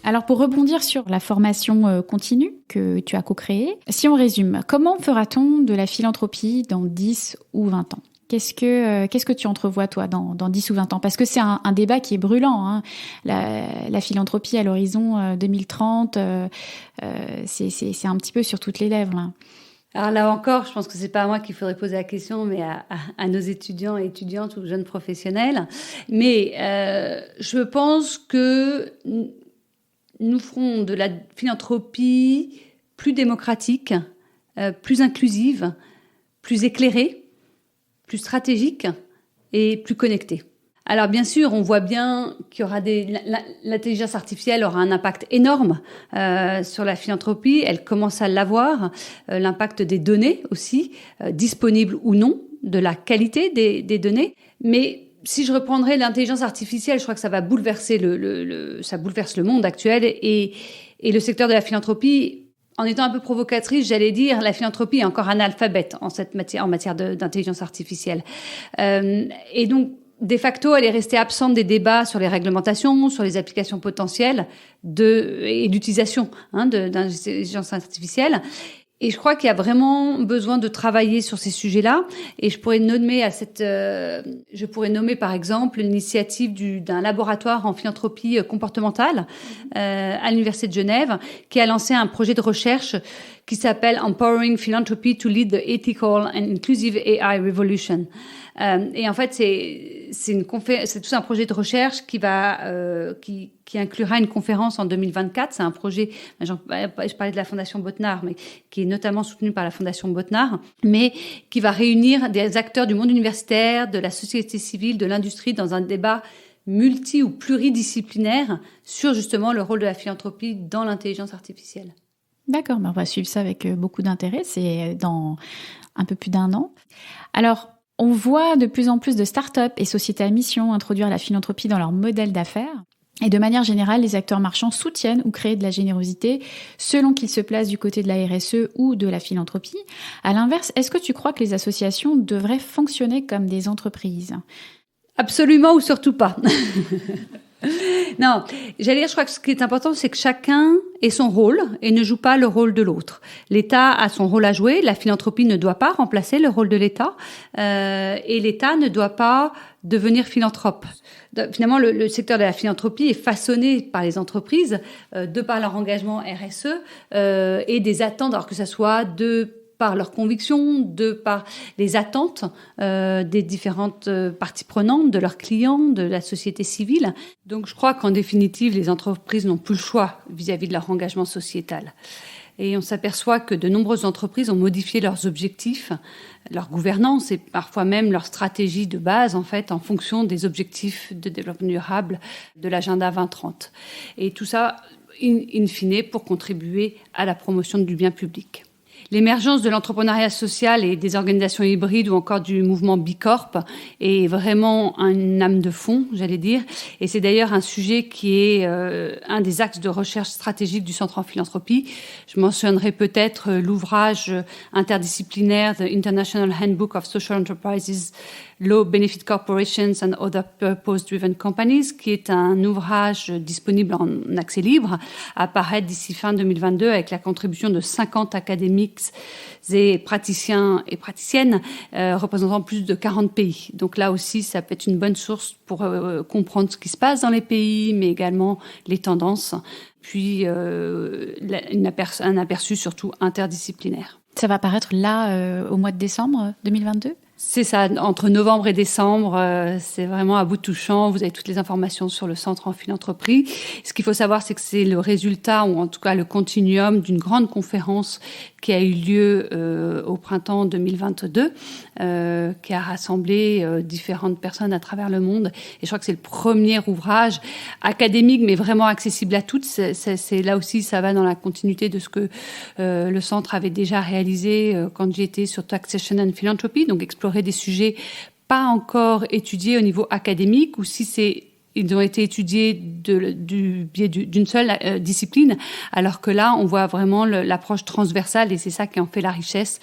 Alors, pour rebondir sur la formation continue que tu as co-créée, si on résume, comment fera-t-on de la philanthropie dans 10 ou 20 ans ? Qu'est-ce que tu entrevois, toi, dans 10 ou 20 ans ? Parce que c'est un débat qui est brûlant, la philanthropie à l'horizon 2030, c'est un petit peu sur toutes les lèvres, là. Alors là encore, je pense que c'est pas à moi qu'il faudrait poser la question, mais à nos étudiants et étudiantes ou jeunes professionnels. Mais je pense que nous ferons de la philanthropie plus démocratique, plus inclusive, plus éclairée, plus stratégique et plus connectée. Alors bien sûr, on voit bien qu'il y aura l'intelligence artificielle aura un impact énorme sur la philanthropie. Elle commence à l'avoir. L'impact des données aussi, disponibles ou non, de la qualité des données. Mais si je reprendrais l'intelligence artificielle, je crois que ça va bouleverser ça bouleverse le monde actuel et le secteur de la philanthropie. En étant un peu provocatrice, j'allais dire, la philanthropie est encore analphabète en matière d'intelligence artificielle. Et donc, de facto, elle est restée absente des débats sur les réglementations, sur les applications potentielles et l'utilisation de l'intelligence artificielle. Et je crois qu'il y a vraiment besoin de travailler sur ces sujets-là. Et je pourrais nommer par exemple l'initiative d'un laboratoire en philanthropie comportementale à l'Université de Genève, qui a lancé un projet de recherche qui s'appelle Empowering Philanthropy to Lead the Ethical and Inclusive AI Revolution. Et en fait, c'est tout un projet de recherche qui inclura une conférence en 2024. C'est un projet, je parlais de la Fondation Botnar, mais qui est notamment soutenu par la Fondation Botnar, mais qui va réunir des acteurs du monde universitaire, de la société civile, de l'industrie dans un débat multi- ou pluridisciplinaire sur justement le rôle de la philanthropie dans l'intelligence artificielle. D'accord, on va suivre ça avec beaucoup d'intérêt. C'est dans un peu plus d'1 an. Alors, on voit de plus en plus de start-up et sociétés à mission introduire la philanthropie dans leur modèle d'affaires. Et de manière générale, les acteurs marchands soutiennent ou créent de la générosité selon qu'ils se placent du côté de la RSE ou de la philanthropie. À l'inverse, est-ce que tu crois que les associations devraient fonctionner comme des entreprises ? Absolument ou surtout pas. Non, j'allais dire, je crois que ce qui est important, c'est que chacun ait son rôle et ne joue pas le rôle de l'autre. L'État a son rôle à jouer, la philanthropie ne doit pas remplacer le rôle de l'État, et l'État ne doit pas devenir philanthrope. Finalement, le secteur de la philanthropie est façonné par les entreprises, de par leur engagement RSE, et des attentes, alors que ça soit par leurs convictions, par les attentes des différentes parties prenantes, de leurs clients, de la société civile. Donc je crois qu'en définitive, les entreprises n'ont plus le choix vis-à-vis de leur engagement sociétal. Et on s'aperçoit que de nombreuses entreprises ont modifié leurs objectifs, leur gouvernance et parfois même leur stratégie de base, en fait, en fonction des objectifs de développement durable de l'agenda 2030. Et tout ça, in fine, pour contribuer à la promotion du bien public. L'émergence de l'entrepreneuriat social et des organisations hybrides ou encore du mouvement Bicorp est vraiment une âme de fond, j'allais dire. Et c'est d'ailleurs un sujet qui est un des axes de recherche stratégique du Centre en philanthropie. Je mentionnerai peut-être l'ouvrage interdisciplinaire The International Handbook of Social Enterprises, Low Benefit Corporations and Other Purpose-Driven Companies, qui est un ouvrage disponible en accès libre, à paraître d'ici fin 2022 avec la contribution de 50 académiques et praticiens et praticiennes représentant plus de 40 pays. Donc là aussi, ça peut être une bonne source pour comprendre ce qui se passe dans les pays, mais également les tendances, puis un aperçu surtout interdisciplinaire. Ça va paraître là au mois de décembre 2022 ? C'est ça, entre novembre et décembre, c'est vraiment à bout de touchant. Vous avez toutes les informations sur le Centre en philanthropie. Ce qu'il faut savoir, c'est que c'est le résultat, ou en tout cas le continuum d'une grande conférence qui a eu lieu au printemps 2022, qui a rassemblé différentes personnes à travers le monde. Et je crois que c'est le premier ouvrage académique, mais vraiment accessible à toutes. C'est là aussi, ça va dans la continuité de ce que le Centre avait déjà réalisé quand j'étais sur Taxation and Philanthropy, donc explorer des sujets pas encore étudiés au niveau académique, ou si ils ont été étudiés du biais d'une seule discipline, alors que là, on voit vraiment l'approche transversale, et c'est ça qui en fait la richesse.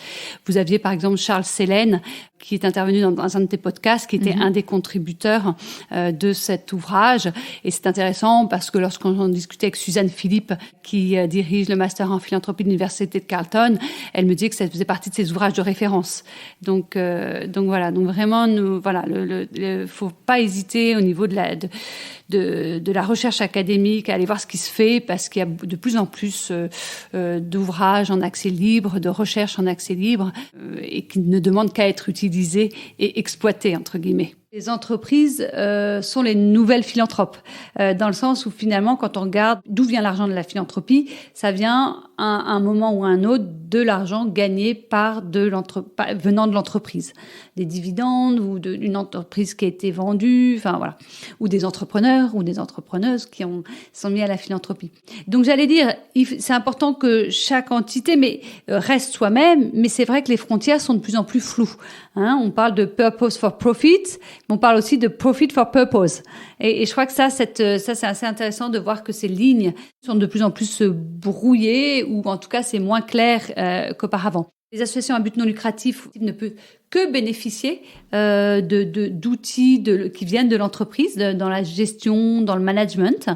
Vous aviez par exemple Charles Selen, qui est intervenu dans un de tes podcasts, qui était un des contributeurs de cet ouvrage. Et c'est intéressant parce que lorsqu'on discutait avec Suzanne Philippe, qui dirige le master en philanthropie de l'Université de Carleton, elle me disait que ça faisait partie de ses ouvrages de référence. Donc voilà. Donc vraiment, faut pas hésiter au niveau de la recherche académique à aller voir ce qui se fait, parce qu'il y a de plus en plus d'ouvrages en accès libre, de recherche en accès libre, et qui ne demandent qu'à être utilisés et exploités, entre guillemets. Les entreprises sont les nouvelles philanthropes, dans le sens où finalement, quand on regarde d'où vient l'argent de la philanthropie, ça vient à un moment ou à un autre de l'argent gagné venant de l'entreprise, des dividendes ou d'une entreprise qui a été vendue, enfin voilà, ou des entrepreneurs ou des entrepreneuses qui sont mis à la philanthropie. Donc j'allais dire, c'est important que chaque entité reste soi-même, mais c'est vrai que les frontières sont de plus en plus floues. On parle de purpose for profit, mais on parle aussi de profit for purpose. Et je crois que ça, c'est assez intéressant de voir que ces lignes sont de plus en plus brouillées, ou en tout cas, c'est moins clair qu'auparavant. Les associations à but non lucratif ne peuvent que bénéficier d'outils qui viennent de l'entreprise, dans la gestion, dans le management,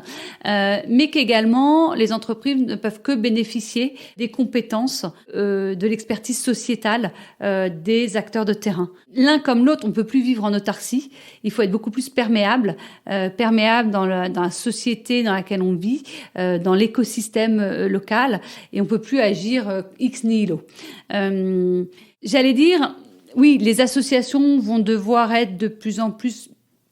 mais qu'également les entreprises ne peuvent que bénéficier des compétences, de l'expertise sociétale des acteurs de terrain. L'un comme l'autre, on ne peut plus vivre en autarcie. Il faut être beaucoup plus perméable dans la société dans laquelle on vit, dans l'écosystème local, et on ne peut plus agir ex nihilo. J'allais dire, oui, les associations vont devoir être de plus en plus,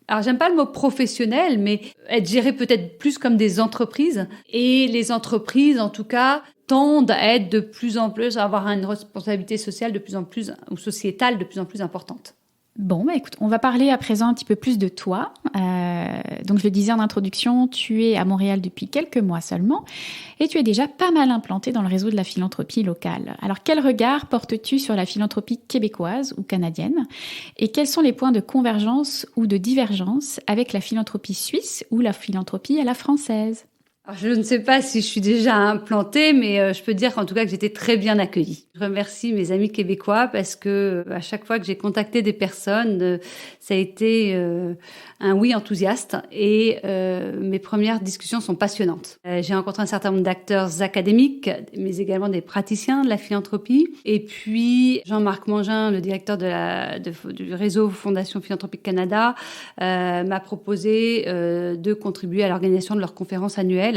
alors j'aime pas le mot professionnel, mais être gérées peut-être plus comme des entreprises. Et les entreprises, en tout cas, tendent à être de plus en plus, à avoir une responsabilité sociale de plus en plus, ou sociétale de plus en plus importante. Bon, écoute, on va parler à présent un petit peu plus de toi. Donc, je le disais en introduction, tu es à Montréal depuis quelques mois seulement et tu es déjà pas mal implanté dans le réseau de la philanthropie locale. Alors, quel regard portes-tu sur la philanthropie québécoise ou canadienne et quels sont les points de convergence ou de divergence avec la philanthropie suisse ou la philanthropie à la française ? Alors, je ne sais pas si je suis déjà implantée, mais je peux dire en tout cas que j'étais très bien accueillie. Je remercie mes amis québécois parce que à chaque fois que j'ai contacté des personnes, ça a été un oui enthousiaste et mes premières discussions sont passionnantes. J'ai rencontré un certain nombre d'acteurs académiques, mais également des praticiens de la philanthropie. Et puis Jean-Marc Mangin, le directeur du réseau Fondation Philanthropique Canada, m'a proposé de contribuer à l'organisation de leur conférence annuelle.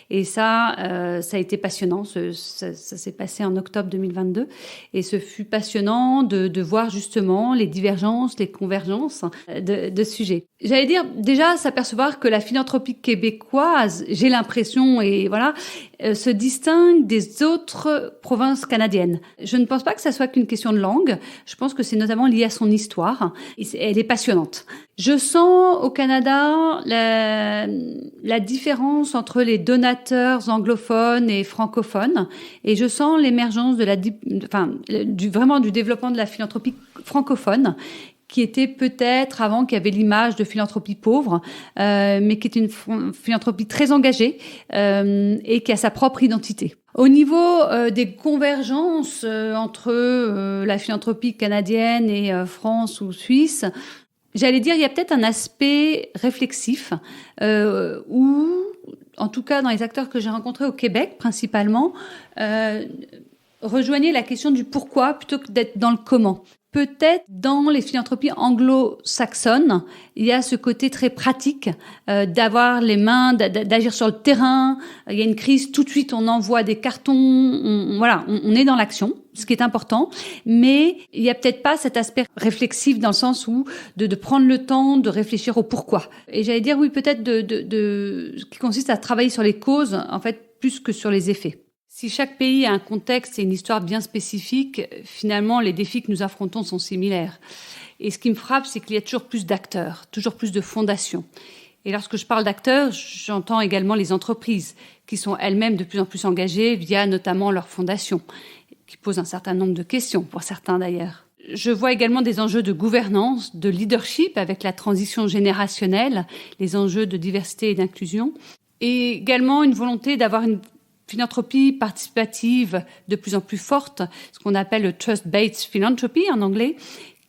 Et ça a été passionnant. Ça s'est passé en octobre 2022. Et ce fut passionnant de voir justement les divergences, les convergences de sujets. J'allais dire, déjà, s'apercevoir que la philanthropie québécoise, j'ai l'impression, et voilà, se distingue des autres provinces canadiennes. Je ne pense pas que ça soit qu'une question de langue. Je pense que c'est notamment lié à son histoire. Elle est passionnante. Je sens au Canada la différence entre les donateurs anglophones et francophones, et je sens l'émergence du développement de la philanthropie francophone, qui était peut-être avant, qui avait l'image de philanthropie pauvre, mais qui est une philanthropie très engagée et qui a sa propre identité. Au niveau des convergences entre la philanthropie canadienne et France ou suisse, j'allais dire, il y a peut-être un aspect réflexif où, en tout cas dans les acteurs que j'ai rencontrés au Québec principalement, rejoignaient la question du pourquoi plutôt que d'être dans le comment. Peut-être dans les philanthropies anglo-saxonnes, il y a ce côté très pratique d'avoir les mains, d'agir sur le terrain. Il y a une crise, tout de suite on envoie des cartons, on est dans l'action, ce qui est important. Mais il y a peut-être pas cet aspect réflexif dans le sens où de prendre le temps de réfléchir au pourquoi. Et j'allais dire oui, peut-être qui consiste à travailler sur les causes en fait plus que sur les effets. Si chaque pays a un contexte et une histoire bien spécifique, finalement, les défis que nous affrontons sont similaires. Et ce qui me frappe, c'est qu'il y a toujours plus d'acteurs, toujours plus de fondations. Et lorsque je parle d'acteurs, j'entends également les entreprises, qui sont elles-mêmes de plus en plus engagées via notamment leurs fondations, qui posent un certain nombre de questions, pour certains d'ailleurs. Je vois également des enjeux de gouvernance, de leadership avec la transition générationnelle, les enjeux de diversité et d'inclusion, et également une volonté d'avoir une philanthropie participative de plus en plus forte, ce qu'on appelle le trust-based philanthropy en anglais,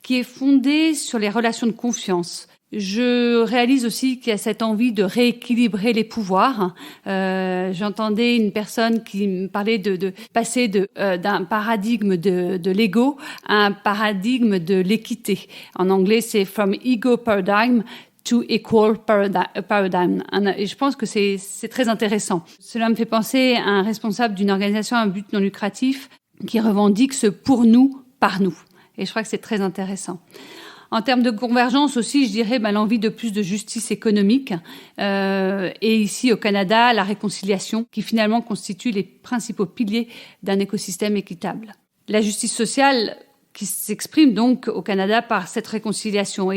qui est fondée sur les relations de confiance. Je réalise aussi qu'il y a cette envie de rééquilibrer les pouvoirs. J'entendais une personne qui me parlait de passer d'un paradigme de l'ego à un paradigme de l'équité. En anglais, c'est from ego paradigm to equal paradigm. Et je pense que c'est très intéressant. Cela me fait penser à un responsable d'une organisation à un but non lucratif qui revendique ce pour nous, par nous. Et je crois que c'est très intéressant. En termes de convergence aussi, je dirais l'envie de plus de justice économique. Et ici, au Canada, la réconciliation qui finalement constitue les principaux piliers d'un écosystème équitable. La justice sociale qui s'exprime donc au Canada par cette réconciliation.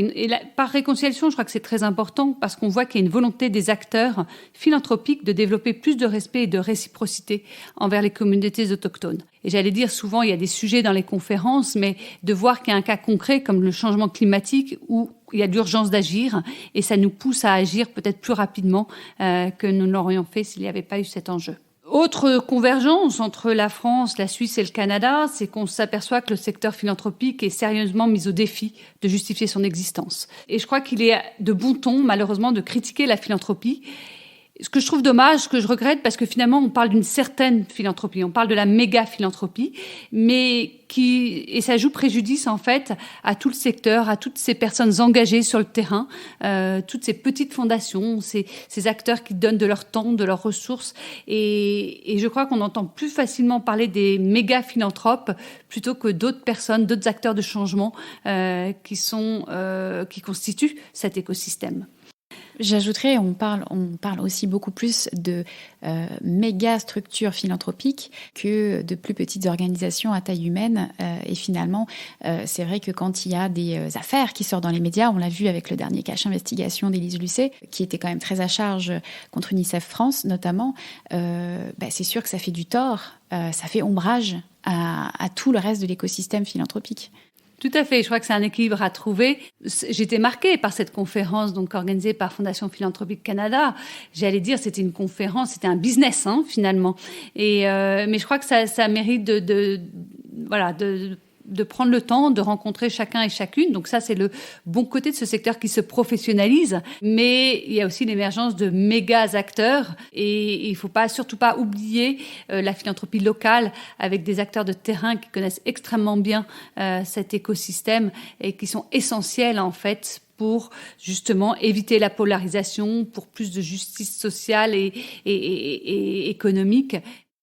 Par réconciliation, je crois que c'est très important parce qu'on voit qu'il y a une volonté des acteurs philanthropiques de développer plus de respect et de réciprocité envers les communautés autochtones. Et j'allais dire, souvent, il y a des sujets dans les conférences, mais de voir qu'il y a un cas concret comme le changement climatique où il y a l'urgence d'agir et ça nous pousse à agir peut-être plus rapidement que nous l'aurions fait s'il n'y avait pas eu cet enjeu. Autre convergence entre la France, la Suisse et le Canada, c'est qu'on s'aperçoit que le secteur philanthropique est sérieusement mis au défi de justifier son existence. Et je crois qu'il est de bon ton, malheureusement, de critiquer la philanthropie. Ce que je trouve dommage, ce que je regrette, parce que finalement, on parle d'une certaine philanthropie, on parle de la méga-philanthropie, et ça joue préjudice, en fait, à tout le secteur, à toutes ces personnes engagées sur le terrain, toutes ces petites fondations, ces acteurs qui donnent de leur temps, de leurs ressources. Et je crois qu'on entend plus facilement parler des méga-philanthropes plutôt que d'autres personnes, d'autres acteurs de changement qui constituent cet écosystème. J'ajouterais, on parle aussi beaucoup plus de méga structures philanthropiques que de plus petites organisations à taille humaine. Et finalement, c'est vrai que quand il y a des affaires qui sortent dans les médias, on l'a vu avec le dernier cache investigation d'Élise Lucet, qui était quand même très à charge contre UNICEF France notamment, c'est sûr que ça fait du tort, ça fait ombrage à tout le reste de l'écosystème philanthropique. Tout à fait. Je crois que c'est un équilibre à trouver. J'étais marquée par cette conférence donc organisée par Fondation Philanthropique Canada. J'allais dire c'était une conférence, c'était un business finalement. Mais je crois que ça mérite de prendre le temps de rencontrer chacun et chacune. Donc ça, c'est le bon côté de ce secteur qui se professionnalise. Mais il y a aussi l'émergence de méga acteurs. Et il ne faut surtout pas oublier la philanthropie locale avec des acteurs de terrain qui connaissent extrêmement bien cet écosystème et qui sont essentiels, en fait, pour justement éviter la polarisation, pour plus de justice sociale et économique.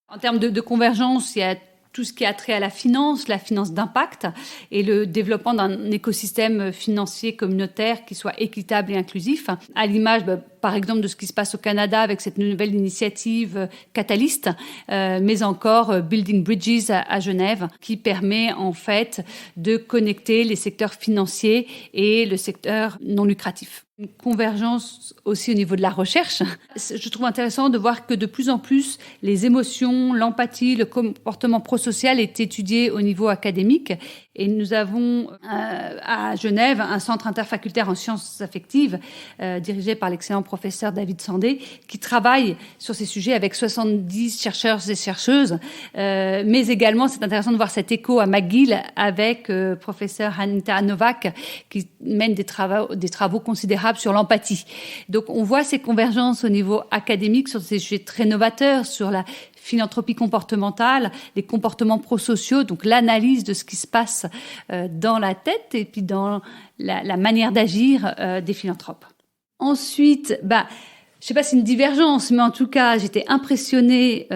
En termes de convergence, il y a tout ce qui a trait à la finance d'impact et le développement d'un écosystème financier communautaire qui soit équitable et inclusif, à l'image, par exemple, de ce qui se passe au Canada avec cette nouvelle initiative Catalyst, mais encore Building Bridges à Genève, qui permet en fait de connecter les secteurs financiers et le secteur non lucratif. Une convergence aussi au niveau de la recherche. Je trouve intéressant de voir que de plus en plus, les émotions, l'empathie, le comportement prosocial est étudié au niveau académique. Et nous avons à Genève un centre interfacultaire en sciences affectives dirigé par l'excellent professeur David Sandé qui travaille sur ces sujets avec 70 chercheurs et chercheuses. Mais également, c'est intéressant de voir cet écho à McGill avec professeur Anita Novak qui mène des travaux considérables sur l'empathie. Donc, on voit ces convergences au niveau académique sur ces sujets très novateurs, sur la philanthropie comportementale, les comportements prosociaux, donc l'analyse de ce qui se passe dans la tête et puis dans la manière d'agir des philanthropes. Ensuite, je ne sais pas si c'est une divergence, mais en tout cas, j'étais impressionnée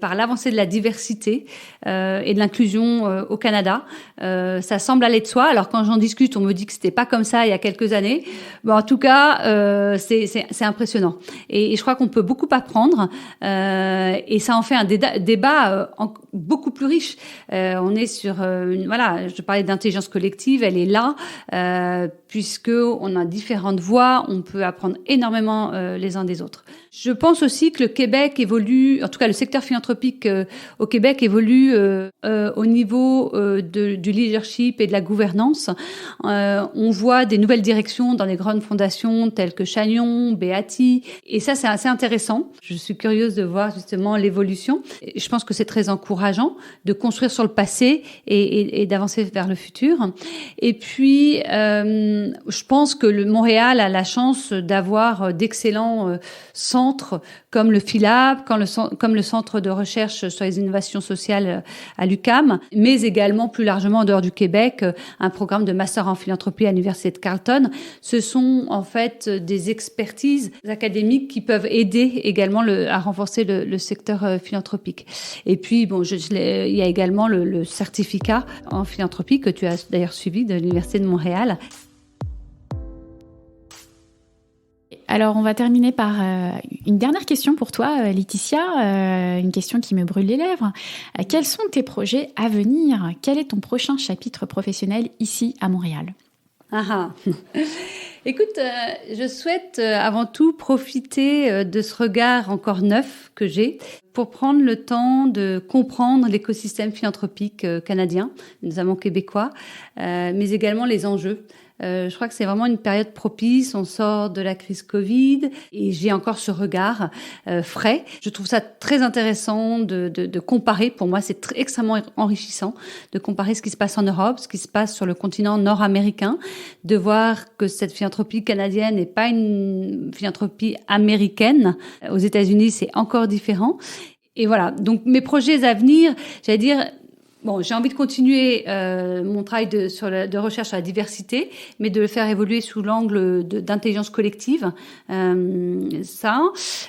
par l'avancée de la diversité et de l'inclusion au Canada. Ça semble aller de soi. Alors, quand j'en discute, on me dit que c'était pas comme ça il y a quelques années. En tout cas, c'est impressionnant. Et je crois qu'on peut beaucoup apprendre. Et ça en fait un débat beaucoup plus riche. On est sur, je parlais d'intelligence collective, elle est là, puisque on a différentes voix, on peut apprendre énormément les uns des autres. Je pense aussi que le Québec évolue, en tout cas le secteur philanthropique au Québec évolue au niveau du leadership et de la gouvernance. On voit des nouvelles directions dans les grandes fondations telles que Chagnon, Beatty, et ça c'est assez intéressant. Je suis curieuse de voir justement l'évolution. Et je pense que c'est très encourageant de construire sur le passé et d'avancer vers le futur. Et puis, je pense que Montréal a la chance d'avoir d'excellents centres comme le PhilAb, comme le centre de recherche sur les innovations sociales à l'UQAM, mais également plus largement en dehors du Québec, un programme de master en philanthropie à l'Université de Carleton. Ce sont en fait des expertises académiques qui peuvent aider également à renforcer le secteur philanthropique. Et puis, il y a également le certificat en philanthropie que tu as d'ailleurs suivi de l'Université de Montréal. Alors, on va terminer par une dernière question pour toi, Laetitia, une question qui me brûle les lèvres. Quels sont tes projets à venir ? Quel est ton prochain chapitre professionnel ici à Montréal ? Écoute, je souhaite avant tout profiter de ce regard encore neuf que j'ai pour prendre le temps de comprendre l'écosystème philanthropique canadien, notamment québécois, mais également les enjeux. Je crois que c'est vraiment une période propice. On sort de la crise Covid et j'ai encore ce regard frais. Je trouve ça très intéressant de comparer. Pour moi, c'est extrêmement enrichissant de comparer ce qui se passe en Europe, ce qui se passe sur le continent nord-américain, de voir que cette philanthropie canadienne n'est pas une philanthropie américaine. Aux États-Unis, c'est encore différent. Et voilà. Donc, mes projets à venir, j'allais dire, bon, j'ai envie de continuer mon travail de recherche sur la diversité, mais de le faire évoluer sous l'angle d'intelligence collective. Ça,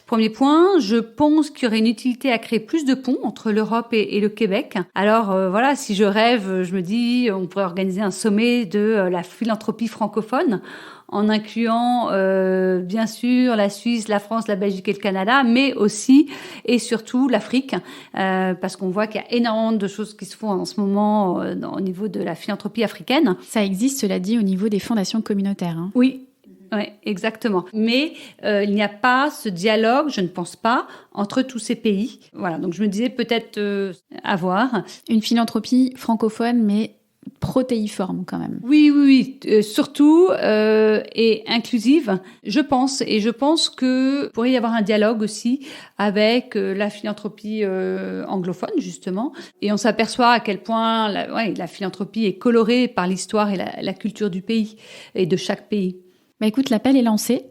premier point. Je pense qu'il y aurait une utilité à créer plus de ponts entre l'Europe et le Québec. Alors voilà, si je rêve, je me dis, on pourrait organiser un sommet de la philanthropie francophone, en incluant bien sûr la Suisse, la France, la Belgique et le Canada, mais aussi et surtout l'Afrique, parce qu'on voit qu'il y a énormément de choses qui se font en ce moment au niveau de la philanthropie africaine. Ça existe, cela dit, au niveau des fondations communautaires. Hein. Oui. Oui, exactement. Mais il n'y a pas ce dialogue, je ne pense pas, entre tous ces pays. Voilà, donc je me disais peut-être à voir. Une philanthropie francophone, mais protéiforme quand même. Oui, surtout et inclusive, je pense. Et je pense que pourrait y avoir un dialogue aussi avec la philanthropie anglophone, justement. Et on s'aperçoit à quel point la philanthropie est colorée par l'histoire et la culture du pays et de chaque pays. Bah écoute, l'appel est lancé.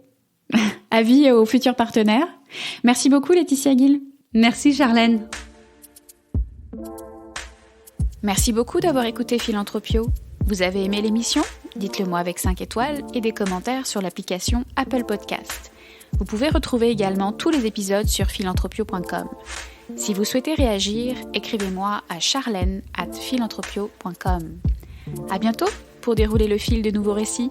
Avis aux futurs partenaires. Merci beaucoup Laetitia Gill. Merci Charlène. Merci beaucoup d'avoir écouté Philanthropio. Vous avez aimé l'émission ? Dites-le moi avec 5 étoiles et des commentaires sur l'application Apple Podcast. Vous pouvez retrouver également tous les épisodes sur philanthropio.com. Si vous souhaitez réagir, écrivez-moi à charlène@philanthropio.com. À bientôt pour dérouler le fil de nouveaux récits.